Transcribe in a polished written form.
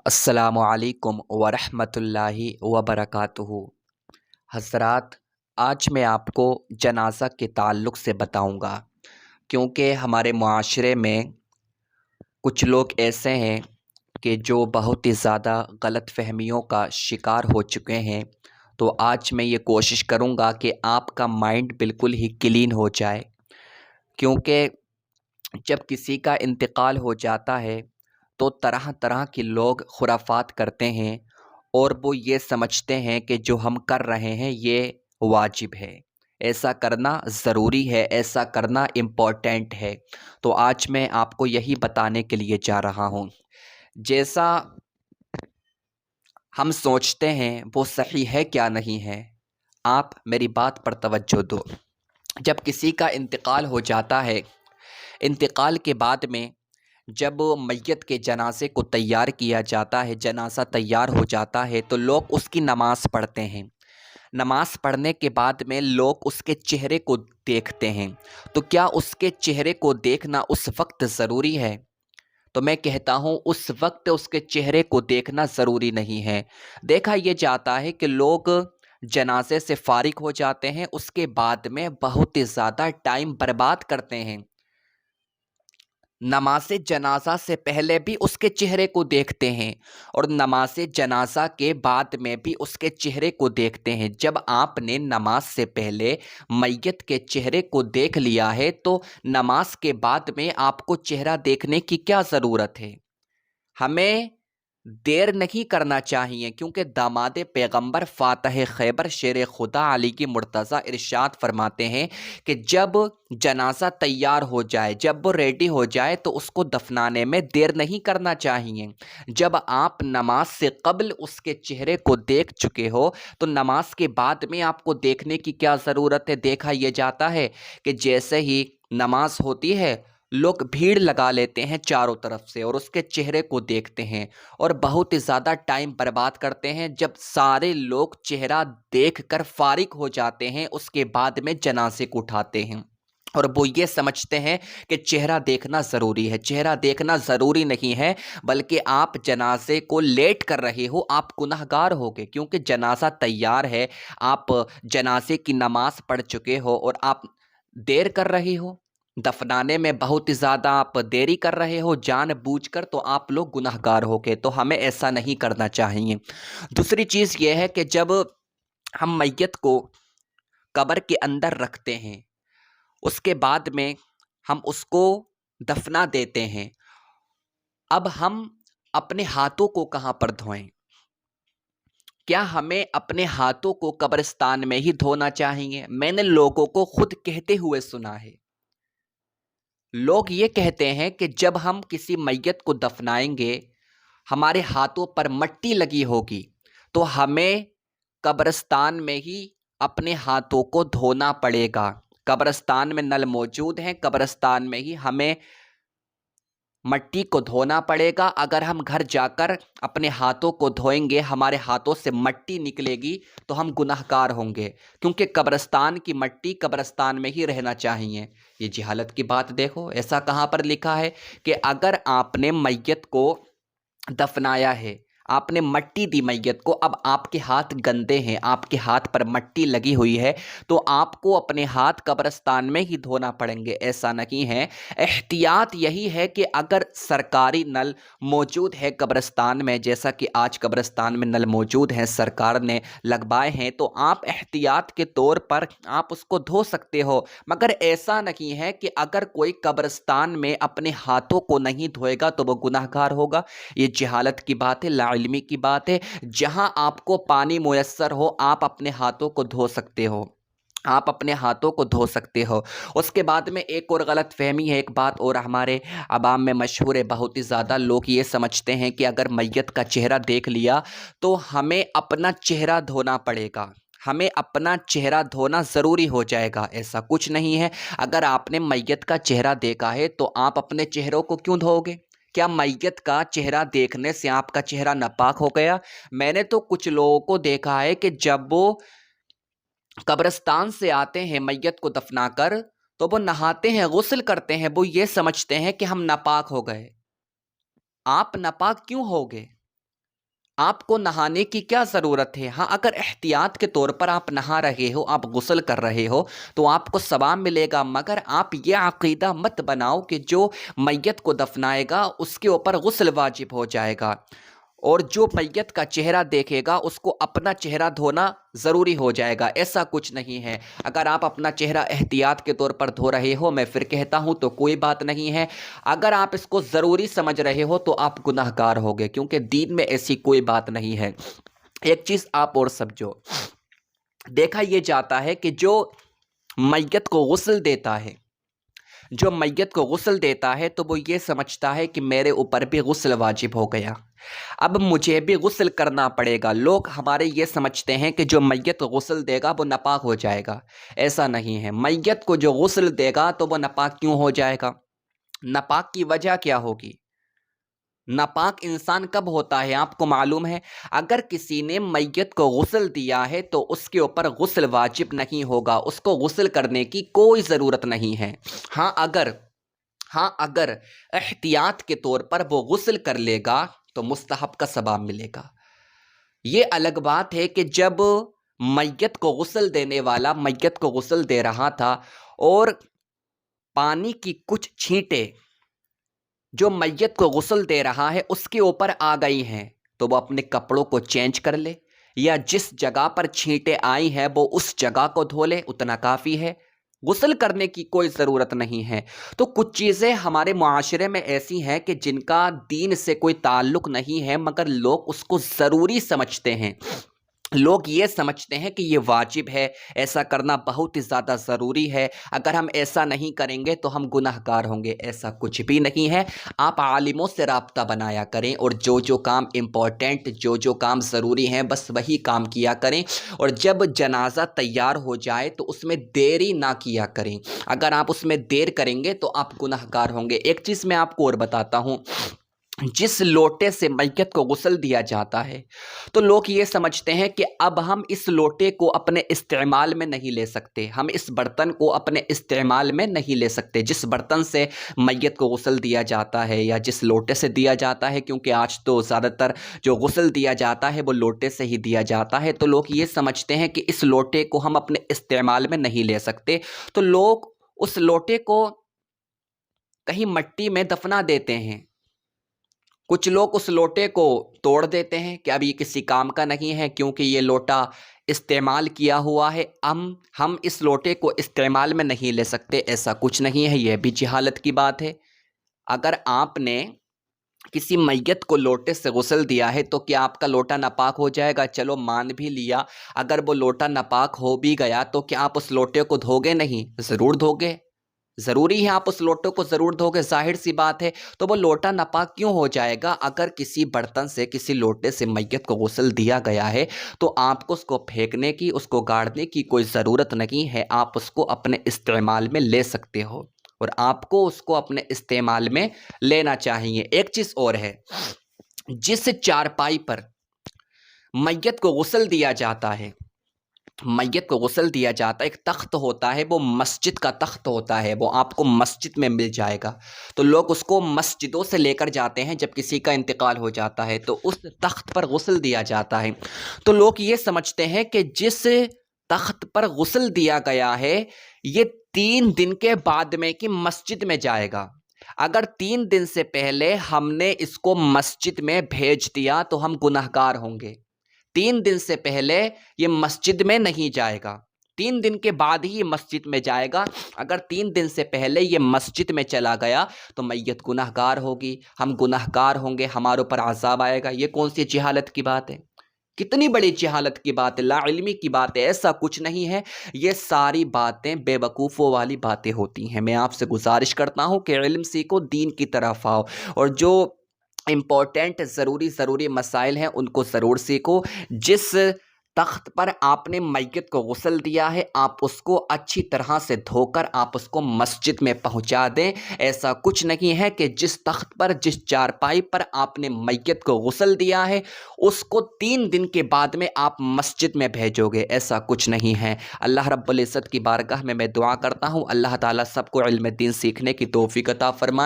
السلام علیکم ورحمۃ اللہ وبرکاتہ۔ حضرات، آج میں آپ کو جنازہ کے تعلق سے بتاؤں گا، کیونکہ ہمارے معاشرے میں کچھ لوگ ایسے ہیں کہ جو بہت ہی زیادہ غلط فہمیوں کا شکار ہو چکے ہیں۔ تو آج میں یہ کوشش کروں گا کہ آپ کا مائنڈ بالکل ہی کلین ہو جائے، کیونکہ جب کسی کا انتقال ہو جاتا ہے تو طرح طرح کے لوگ خرافات کرتے ہیں، اور وہ یہ سمجھتے ہیں کہ جو ہم کر رہے ہیں یہ واجب ہے، ایسا کرنا ضروری ہے، ایسا کرنا امپورٹنٹ ہے۔ تو آج میں آپ کو یہی بتانے کے لیے جا رہا ہوں، جیسا ہم سوچتے ہیں وہ صحیح ہے کیا نہیں ہے۔ آپ میری بات پر توجہ دو۔ جب کسی کا انتقال ہو جاتا ہے، انتقال کے بعد میں جب میت کے جنازے کو تیار کیا جاتا ہے، جنازہ تیار ہو جاتا ہے، تو لوگ اس کی نماز پڑھتے ہیں۔ نماز پڑھنے کے بعد میں لوگ اس کے چہرے کو دیکھتے ہیں۔ تو کیا اس کے چہرے کو دیکھنا اس وقت ضروری ہے؟ تو میں کہتا ہوں اس وقت اس کے چہرے کو دیکھنا ضروری نہیں ہے۔ دیکھا یہ جاتا ہے کہ لوگ جنازے سے فارغ ہو جاتے ہیں، اس کے بعد میں بہت ہی زیادہ ٹائم برباد کرتے ہیں۔ نماز جنازہ سے پہلے بھی اس کے چہرے کو دیکھتے ہیں، اور نماز جنازہ کے بعد میں بھی اس کے چہرے کو دیکھتے ہیں۔ جب آپ نے نماز سے پہلے میت کے چہرے کو دیکھ لیا ہے تو نماز کے بعد میں آپ کو چہرہ دیکھنے کی کیا ضرورت ہے؟ ہمیں دیر نہیں کرنا چاہیے، کیونکہ داماد پیغمبر فاتح خیبر شیر خدا علی کی مرتضیٰ ارشاد فرماتے ہیں کہ جب جنازہ تیار ہو جائے، جب وہ ریڈی ہو جائے تو اس کو دفنانے میں دیر نہیں کرنا چاہیے۔ جب آپ نماز سے قبل اس کے چہرے کو دیکھ چکے ہو تو نماز کے بعد میں آپ کو دیکھنے کی کیا ضرورت ہے؟ دیکھا یہ جاتا ہے کہ جیسے ہی نماز ہوتی ہے لوگ بھیڑ لگا لیتے ہیں چاروں طرف سے، اور اس کے چہرے کو دیکھتے ہیں، اور بہت ہی زیادہ ٹائم برباد کرتے ہیں۔ جب سارے لوگ چہرہ دیکھ کر فارغ ہو جاتے ہیں، اس کے بعد میں جنازے کو اٹھاتے ہیں، اور وہ یہ سمجھتے ہیں کہ چہرہ دیکھنا ضروری ہے۔ چہرہ دیکھنا ضروری نہیں ہے، بلکہ آپ جنازے کو لیٹ کر رہے ہو، آپ گنہگار ہوگے، کیونکہ جنازہ تیار ہے، آپ جنازے کی نماز پڑھ چکے ہو اور آپ دیر کر رہے ہو، دفنانے میں بہت زیادہ آپ دیری کر رہے ہو جان بوجھ کر، تو آپ لوگ گنہگار ہوگے۔ تو ہمیں ایسا نہیں کرنا چاہیے۔ دوسری چیز یہ ہے کہ جب ہم میت کو قبر کے اندر رکھتے ہیں، اس کے بعد میں ہم اس کو دفنا دیتے ہیں، اب ہم اپنے ہاتھوں کو کہاں پر دھوئیں؟ کیا ہمیں اپنے ہاتھوں کو قبرستان میں ہی دھونا چاہیے؟ میں نے لوگوں کو خود کہتے ہوئے سنا ہے، لوگ یہ کہتے ہیں کہ جب ہم کسی میت کو دفنائیں گے، ہمارے ہاتھوں پر مٹی لگی ہوگی، تو ہمیں قبرستان میں ہی اپنے ہاتھوں کو دھونا پڑے گا۔ قبرستان میں نل موجود ہیں، قبرستان میں ہی ہمیں مٹی کو دھونا پڑے گا۔ اگر ہم گھر جا کر اپنے ہاتھوں کو دھوئیں گے، ہمارے ہاتھوں سے مٹی نکلے گی تو ہم گنہگار ہوں گے، کیونکہ قبرستان کی مٹی قبرستان میں ہی رہنا چاہیے۔ یہ جہالت کی بات دیکھو، ایسا کہاں پر لکھا ہے کہ اگر آپ نے میت کو دفنایا ہے، آپ نے مٹی دی میت کو، اب آپ کے ہاتھ گندے ہیں، آپ کے ہاتھ پر مٹی لگی ہوئی ہے، تو آپ کو اپنے ہاتھ قبرستان میں ہی دھونا پڑیں گے؟ ایسا نہیں ہے۔ احتیاط یہی ہے کہ اگر سرکاری نل موجود ہے قبرستان میں، جیسا کہ آج قبرستان میں نل موجود ہیں، سرکار نے لگوائے ہیں، تو آپ احتیاط کے طور پر آپ اس کو دھو سکتے ہو۔ مگر ایسا نہیں ہے کہ اگر کوئی قبرستان میں اپنے ہاتھوں کو نہیں دھوئے گا تو وہ گنہگار ہوگا۔ یہ جہالت کی بات ہے، لا علمی کی بات ہے۔ جہاں آپ کو پانی میسر ہو، آپ اپنے ہاتھوں کو دھو سکتے ہو، آپ اپنے ہاتھوں کو دھو سکتے ہو۔ اس کے بعد میں ایک اور غلط فہمی ہے، ایک بات اور ہمارے عوام میں مشہور ہے، بہت ہی زیادہ لوگ یہ سمجھتے ہیں کہ اگر میت کا چہرہ دیکھ لیا تو ہمیں اپنا چہرہ دھونا پڑے گا، ہمیں اپنا چہرہ دھونا ضروری ہو جائے گا۔ ایسا کچھ نہیں ہے۔ اگر آپ نے میت کا چہرہ دیکھا ہے تو آپ اپنے چہروں کو کیوں دھو گے؟ کیا میت کا چہرہ دیکھنے سے آپ کا چہرہ ناپاک ہو گیا؟ میں نے تو کچھ لوگوں کو دیکھا ہے کہ جب وہ قبرستان سے آتے ہیں میت کو دفنا کر، تو وہ نہاتے ہیں، غسل کرتے ہیں، وہ یہ سمجھتے ہیں کہ ہم ناپاک ہو گئے۔ آپ ناپاک کیوں ہوگے؟ آپ کو نہانے کی کیا ضرورت ہے؟ ہاں اگر احتیاط کے طور پر آپ نہا رہے ہو، آپ غسل کر رہے ہو تو آپ کو ثواب ملے گا، مگر آپ یہ عقیدہ مت بناؤ کہ جو میت کو دفنائے گا اس کے اوپر غسل واجب ہو جائے گا، اور جو میت کا چہرہ دیکھے گا اس کو اپنا چہرہ دھونا ضروری ہو جائے گا۔ ایسا کچھ نہیں ہے۔ اگر آپ اپنا چہرہ احتیاط کے طور پر دھو رہے ہو، میں پھر کہتا ہوں تو کوئی بات نہیں ہے۔ اگر آپ اس کو ضروری سمجھ رہے ہو تو آپ گناہ گار ہوگے، کیونکہ دین میں ایسی کوئی بات نہیں ہے۔ ایک چیز آپ اور سمجھو، دیکھا یہ جاتا ہے کہ جو میت کو غسل دیتا ہے، جو میت کو غسل دیتا ہے تو وہ یہ سمجھتا ہے کہ میرے اوپر بھی غسل واجب ہو گیا، اب مجھے بھی غسل کرنا پڑے گا۔ لوگ ہمارے یہ سمجھتے ہیں کہ جو میت کو غسل دے گا وہ ناپاک ہو جائے گا۔ ایسا نہیں ہے۔ میت کو جو غسل دے گا تو وہ ناپاک کیوں ہو جائے گا؟ ناپاک کی وجہ کیا ہوگی؟ ناپاک انسان کب ہوتا ہے آپ کو معلوم ہے؟ اگر کسی نے میت کو غسل دیا ہے تو اس کے اوپر غسل واجب نہیں ہوگا، اس کو غسل کرنے کی کوئی ضرورت نہیں ہے۔ ہاں اگر احتیاط کے طور پر وہ غسل کر لے گا تو مستحب کا ثواب ملے گا۔ یہ الگ بات ہے کہ جب میت کو غسل دینے والا میت کو غسل دے رہا تھا اور پانی کی کچھ چھینٹیں جو میت کو غسل دے رہا ہے اس کے اوپر آ گئی ہیں تو وہ اپنے کپڑوں کو چینج کر لے، یا جس جگہ پر چھینٹیں آئی ہیں وہ اس جگہ کو دھو لے، اتنا کافی ہے۔ غسل کرنے کی کوئی ضرورت نہیں ہے۔ تو کچھ چیزیں ہمارے معاشرے میں ایسی ہیں کہ جن کا دین سے کوئی تعلق نہیں ہے، مگر لوگ اس کو ضروری سمجھتے ہیں۔ لوگ یہ سمجھتے ہیں کہ یہ واجب ہے، ایسا کرنا بہت ہی زیادہ ضروری ہے، اگر ہم ایسا نہیں کریں گے تو ہم گناہ گار ہوں گے۔ ایسا کچھ بھی نہیں ہے۔ آپ عالموں سے رابطہ بنایا کریں اور جو کام امپورٹنٹ، جو کام ضروری ہیں بس وہی کام کیا کریں، اور جب جنازہ تیار ہو جائے تو اس میں دیری نہ کیا کریں۔ اگر آپ اس میں دیر کریں گے تو آپ گناہ گار ہوں گے۔ ایک چیز میں آپ کو اور بتاتا ہوں، جس لوٹے سے میت کو غسل دیا جاتا ہے تو لوگ یہ سمجھتے ہیں کہ اب ہم اس لوٹے کو اپنے استعمال میں نہیں لے سکتے، ہم اس برتن کو اپنے استعمال میں نہیں لے سکتے۔ جس برتن سے میت کو غسل دیا جاتا ہے یا جس لوٹے سے دیا جاتا ہے، کیونکہ آج تو زیادہ تر جو غسل دیا جاتا ہے وہ لوٹے سے ہی دیا جاتا ہے، تو لوگ یہ سمجھتے ہیں کہ اس لوٹے کو ہم اپنے استعمال میں نہیں لے سکتے، تو لوگ اس لوٹے کو کہیں مٹی میں دفنا دیتے ہیں۔ کچھ لوگ اس لوٹے کو توڑ دیتے ہیں کہ اب یہ کسی کام کا نہیں ہے، کیونکہ یہ لوٹا استعمال کیا ہوا ہے، ہم اس لوٹے کو استعمال میں نہیں لے سکتے۔ ایسا کچھ نہیں ہے، یہ بھی جہالت کی بات ہے۔ اگر آپ نے کسی میت کو لوٹے سے غسل دیا ہے تو کیا آپ کا لوٹا ناپاک ہو جائے گا؟ چلو مان بھی لیا، اگر وہ لوٹا ناپاک ہو بھی گیا تو کیا آپ اس لوٹے کو دھوگے نہیں؟ ضرور دھوگے، ضروری ہے، آپ اس لوٹے کو ضرور دھوگے، ظاہر سی بات ہے۔ تو وہ لوٹا ناپاک کیوں ہو جائے گا؟ اگر کسی برتن سے، کسی لوٹے سے میت کو غسل دیا گیا ہے تو آپ کو اس کو پھینکنے کی، اس کو گاڑنے کی کوئی ضرورت نہیں ہے، آپ اس کو اپنے استعمال میں لے سکتے ہو، اور آپ کو اس کو اپنے استعمال میں لینا چاہیے۔ ایک چیز اور ہے، جس چارپائی پر میت کو غسل دیا جاتا ہے، میت کو غسل دیا جاتا ہے، ایک تخت ہوتا ہے، وہ مسجد کا تخت ہوتا ہے، وہ آپ کو مسجد میں مل جائے گا، تو لوگ اس کو مسجدوں سے لے کر جاتے ہیں جب کسی کا انتقال ہو جاتا ہے تو اس تخت پر غسل دیا جاتا ہے۔ تو لوگ یہ سمجھتے ہیں کہ جس تخت پر غسل دیا گیا ہے یہ 3 دن کے بعد میں کہ مسجد میں جائے گا۔ اگر 3 دن سے پہلے ہم نے اس کو مسجد میں بھیج دیا تو ہم گناہ گار ہوں گے۔ 3 دن سے پہلے یہ مسجد میں نہیں جائے گا، 3 دن کے بعد ہی یہ مسجد میں جائے گا۔ اگر 3 دن سے پہلے یہ مسجد میں چلا گیا تو میت گناہ گار ہوگی، ہم گناہ گار ہوں گے، ہمارے اوپر عذاب آئے گا۔ یہ کون سی جہالت کی بات ہے؟ کتنی بڑی جہالت کی بات ہے، لا علمی کی بات ہے۔ ایسا کچھ نہیں ہے، یہ ساری باتیں بے وقوفوں والی باتیں ہوتی ہیں۔ میں آپ سے گزارش کرتا ہوں کہ علم سیکھو، دین کی طرف آؤ، اور جو امپورٹنٹ ضروری مسائل ہیں ان کو ضرور سیکھو۔ جس تخت پر آپ نے میت کو غسل دیا ہے آپ اس کو اچھی طرح سے دھو کر آپ اس کو مسجد میں پہنچا دیں۔ ایسا کچھ نہیں ہے کہ جس تخت پر، جس چارپائی پر آپ نے میت کو غسل دیا ہے اس کو 3 دن کے بعد میں آپ مسجد میں بھیجو گے، ایسا کچھ نہیں ہے۔ اللہ رب العزت کی بارگاہ میں دعا کرتا ہوں اللہ تعالیٰ سب کو علم دین سیکھنے کی توفیق عطا فرمائے۔